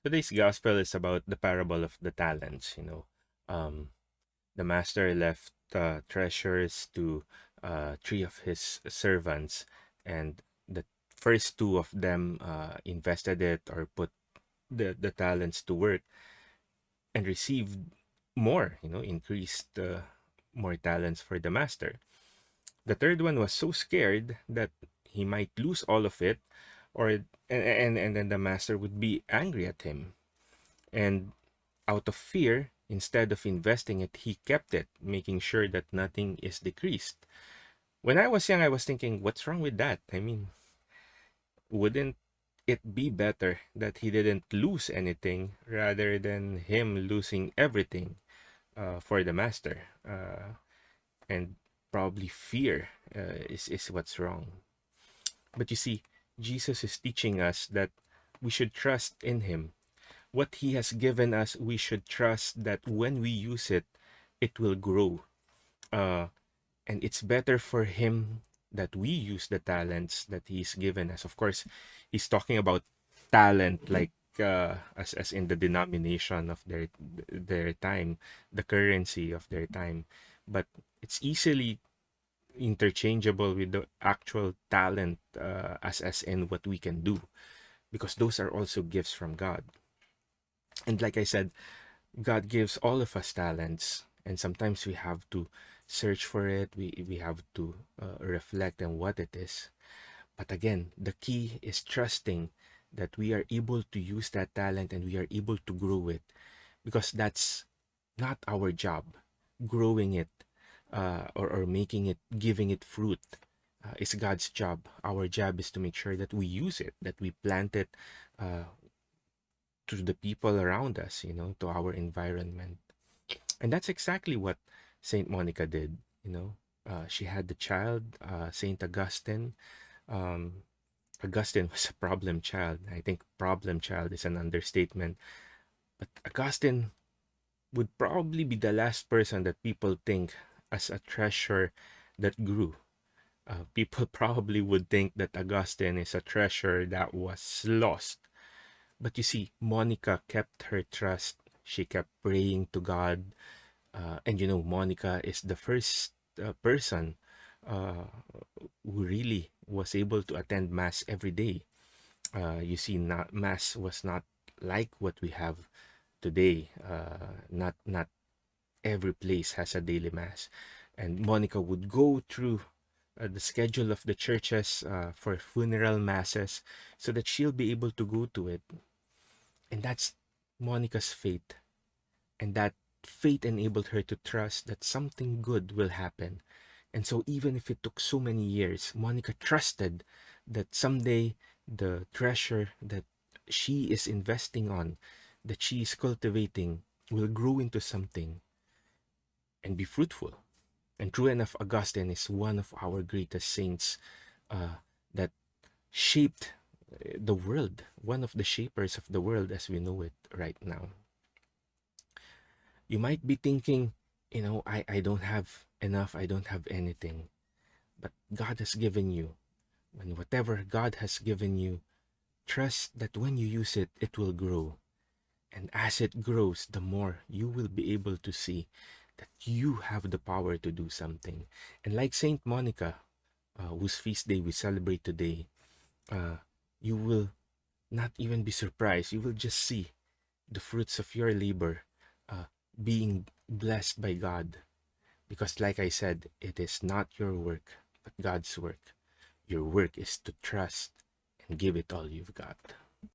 Today's gospel is about the parable of the talents. The master left treasures to three of his servants, and the first two of them invested it or put the talents to work and received more, increased more talents for the master. The third one was so scared that he might lose all of it, or and then the master would be angry at him. And out of fear, instead of investing it, he kept it, making sure that nothing is decreased. When I was young, I was thinking, what's wrong with that? I mean, wouldn't it be better that he didn't lose anything rather than him losing everything for the master? And probably fear is what's wrong. But you see, Jesus is teaching us that we should trust in him. What he has given us, we should trust that when we use it, it will grow. Uh, and it's better for him that we use the talents that he's given us. Of course, he's talking about talent like as in the denomination of their time, the currency of their time. But it's easily interchangeable with the actual talent as in what we can do, because those are also gifts from God. And like I said, God gives all of us talents, and sometimes we have to search for it. We have to reflect on what it is. But again, the key is trusting that we are able to use that talent and we are able to grow it, because that's not our job. Growing it or making it, giving it fruit is God's job. Our job is to make sure that we use it, that we plant it uh, to the people around us, to our environment. And that's exactly what Saint Monica did. She had the child, Saint Augustine. Um, Augustine was a problem child. I think problem child is an understatement. But Augustine would probably be the last person that people think as a treasure that grew. People probably would think that Augustine is a treasure that was lost. But you see, Monica kept her trust. She kept praying to God. And Monica is the first person uh, who really was able to attend Mass every day. You see, not, Mass was not like what we have today. Not every place has a daily Mass. And Monica would go through the schedule of the churches for funeral masses so that she'll be able to go to it. And that's Monica's faith. And that faith enabled her to trust that something good will happen. And so, even if it took so many years, Monica trusted that someday the treasure that she is investing on, that she is cultivating, will grow into something and be fruitful. And true enough, Augustine is one of our greatest saints that shaped the world, one of the shapers of the world as we know it right now. You might be thinking, I don't have enough, I don't have anything. But God has given you. And whatever God has given you, trust that when you use it, it will grow. And as it grows, the more you will be able to see that you have the power to do something. And like Saint Monica, whose feast day we celebrate today, uh, you will not even be surprised. You will just see the fruits of your labor uh, being blessed by God. Because, like I said, it is not your work, but God's work. Your work is to trust and give it all you've got.